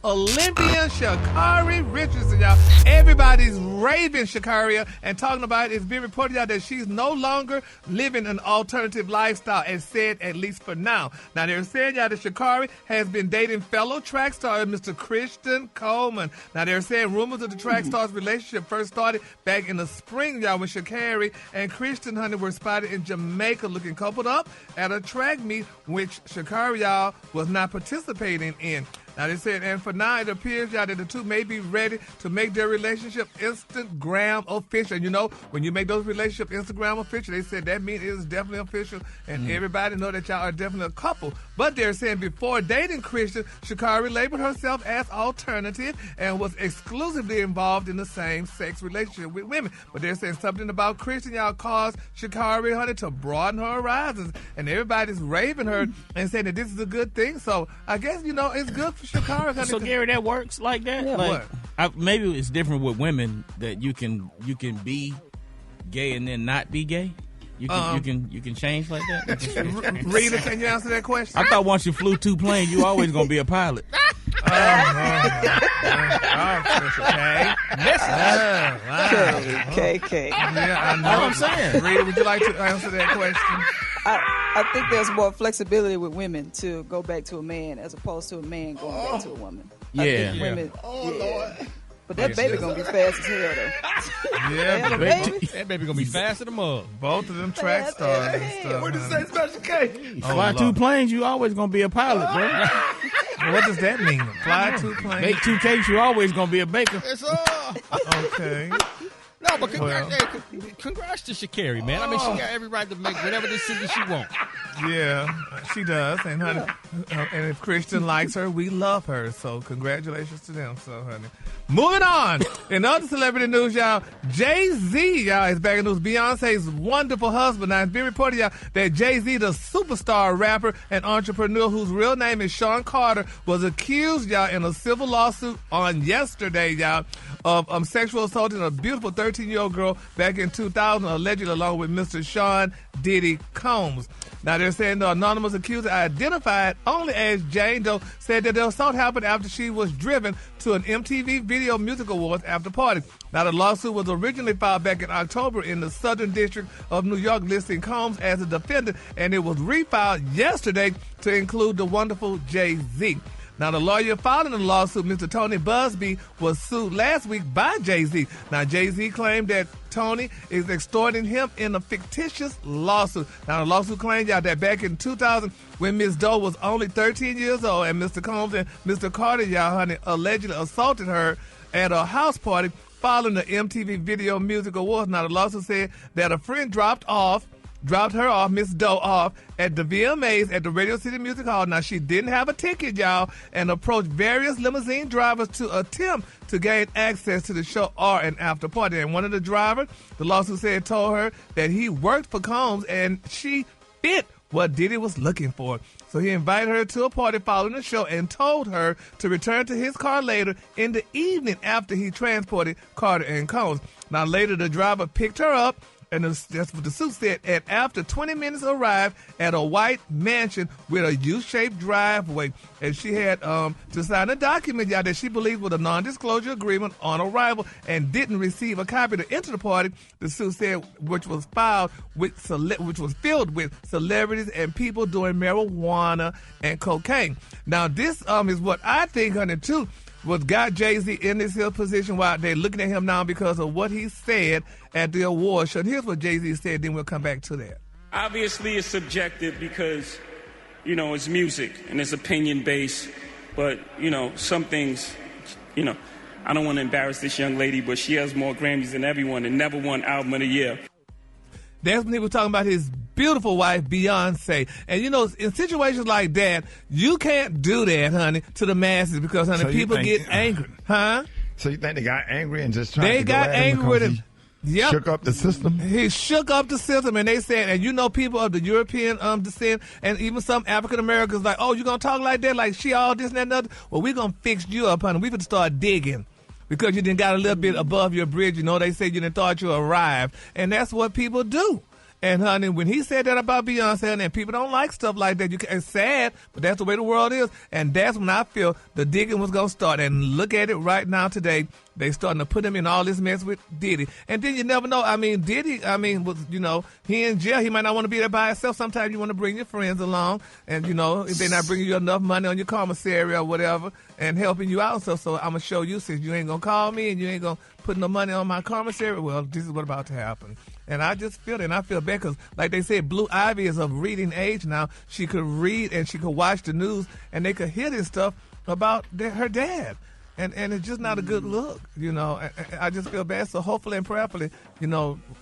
Olympian Sha'Carri Richardson, y'all. Everybody's raving Sha'Carri and talking about it. It's been reported, y'all, that she's no longer living an alternative lifestyle, as said, at least for now. Now, they're saying, y'all, that Sha'Carri has been dating fellow track star Mr. Christian Coleman. Now, they're saying rumors of the track star's relationship first started back in the spring, y'all, when Sha'Carri and Christian, honey, were spotted in Jamaica looking coupled up at a track meet, which Sha'Carri, y'all, was not participating in. Now, they said, and for now, it appears, y'all, that the two may be ready to make their relationship Instagram official. And, you know, when you make those relationships Instagram official, they said that means it is definitely official, and everybody know that y'all are definitely a couple. But they're saying before dating Christian, Sha'Carri labeled herself as alternative and was exclusively involved in the same-sex relationship with women. But they're saying something about Christian, y'all, caused Sha'Carri, honey, to broaden her horizons. And everybody's raving her and saying that this is a good thing. So I guess, you know, it's good for Sha'Carri. So Gary, that works like that. Yeah, like, maybe it's different with women that you can be gay and then not be gay. You can change like that. Rita, can you answer that question? I thought once you flew two planes, you always gonna be a pilot. KK. Yeah, I know. That's what I'm saying. Rita, would you like to answer that question? I think there's more flexibility with women to go back to a man as opposed to a man going back to a woman. I think women, Lord. But that baby gonna be fast as hell, though. Yeah, that baby gonna be faster than mug. Both of them track stars and stuff. What does it say, Special K? Fly two planes, you always gonna be a pilot, bro. What does that mean? Fly two planes? Make two cakes, you always gonna be a baker. It's Okay. No, but congrats to Sha'Carri, man. I mean, she got every right to make whatever decision she wants. Yeah, she does. And honey, and if Christian likes her, we love her. So congratulations to them. So, honey. Moving on. In other celebrity news, y'all, Jay-Z, y'all, is back in news. Beyonce's wonderful husband. Now, it's been reported, y'all, that Jay-Z, the superstar rapper and entrepreneur whose real name is Sean Carter, was accused, y'all, in a civil lawsuit on yesterday, y'all, of sexual assaulting a beautiful 13-year-old girl back in 2000, allegedly along with Mr. Sean Diddy Combs. Now, they're saying the anonymous accuser, identified only as Jane Doe, said that the assault happened after she was driven to an MTV Video Music Awards after party. Now, the lawsuit was originally filed back in October in the Southern District of New York, listing Combs as a defendant, and it was refiled yesterday to include the wonderful Jay-Z. Now, the lawyer filing the lawsuit, Mr. Tony Busby, was sued last week by Jay-Z. Now, Jay-Z claimed that Tony is extorting him in a fictitious lawsuit. Now, the lawsuit claimed, y'all, that back in 2000, when Ms. Doe was only 13 years old and Mr. Combs and Mr. Carter, y'all, honey, allegedly assaulted her at a house party following the MTV Video Music Awards. Now, the lawsuit said that a friend dropped her off, Miss Doe off, at the VMAs at the Radio City Music Hall. Now, she didn't have a ticket, y'all, and approached various limousine drivers to attempt to gain access to the show or an after party. And one of the drivers, the lawsuit said, told her that he worked for Combs and she fit what Diddy was looking for. So he invited her to a party following the show and told her to return to his car later in the evening after he transported Carter and Combs. Now, later, the driver picked her up, and that's what the suit said, and after 20 minutes arrived at a white mansion with a U-shaped driveway, and she had to sign a document, y'all, that she believed was a non-disclosure agreement on arrival and didn't receive a copy to enter the party, the suit said, which was filled with celebrities and people doing marijuana and cocaine. Now, this is what I think, honey, too, was got Jay-Z in this here position while they're looking at him now because of what he said at the award show. And here's what Jay-Z said, then we'll come back to that. Obviously, it's subjective because, you know, it's music and it's opinion-based. But, you know, some things, you know, I don't want to embarrass this young lady, but she has more Grammys than everyone and never won Album of the Year. That's when he was talking about his beautiful wife, Beyonce. And, you know, in situations like that, you can't do that, honey, to the masses because, honey, so people get angry. Huh? So you think they got angry and just tried to go got angry with him. Yep. Shook up the system? He shook up the system, and they said, and you know people of the European descent and even some African Americans like, oh, you going to talk like that? Like she all this and that and other? Well, we going to fix you up, honey. We going to start digging. Because you didn't got a little bit above your bridge, you know, they say you didn't thought you arrived. And that's what people do. And honey, when he said that about Beyonce, and people don't like stuff like that, it's sad, but that's the way the world is. And that's when I feel the digging was gonna start. And look at it right now today. They starting to put him in all this mess with Diddy. And then you never know. I mean, Diddy, was, he in jail. He might not want to be there by himself. Sometimes you want to bring your friends along. And, if they're not bringing you enough money on your commissary or whatever and helping you out. So I'm going to show you, since you ain't going to call me and you ain't going to put no money on my commissary, well, this is what's about to happen. And I just feel it, and I feel bad because, like they said, Blue Ivy is of reading age now. She could read and she could watch the news, and they could hear this stuff about her dad. And it's just not a good look, I just feel bad. So hopefully and prayerfully,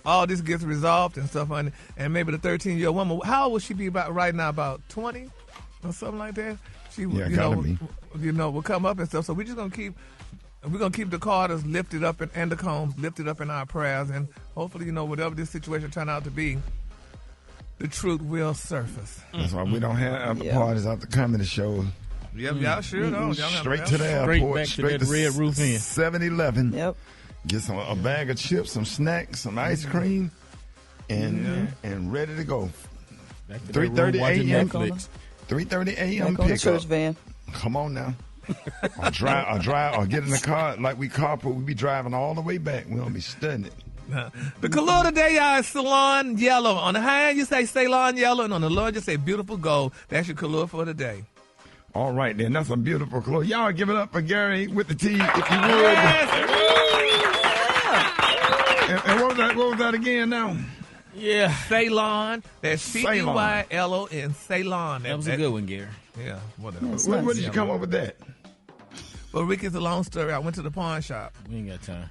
all this gets resolved and stuff. And maybe the 13-year-old woman, how old would she be about right now? About 20 or something like that? She, gotta be. Will come up and stuff. So we're just going to keep... We're going to keep the Carters lifted up and the Combs lifted up in our prayers. And hopefully, whatever this situation turn out to be, the truth will surface. That's why we don't have after parties after comedy shows. Yep, y'all sure don't. Straight to the airport. Straight to that Red Roof Inn. 7-Eleven. Yep. Get a bag of chips, some snacks, some ice cream, and ready to go. 3:30 a.m. 3:30 a.m. Back on the pick church up. van. Come on now. or drive, or get in the car like we carpool. We be driving all the way back. We don't be studying it. The color today, y'all, is Ceylon Yellow. On the high end, you say Ceylon Yellow, and on the low end, you say Beautiful Gold. That's your color for today. All right, then. That's a beautiful color. Y'all give it up for Gary with the T, if you would. Yes. And what was that again now? Yeah. Ceylon. That's C-E-Y-L-O-N. Ceylon. That was a good one, Gary. Yeah, whatever. When did you come up with that? Well, Rick, it's a long story. I went to the pawn shop. We ain't got time.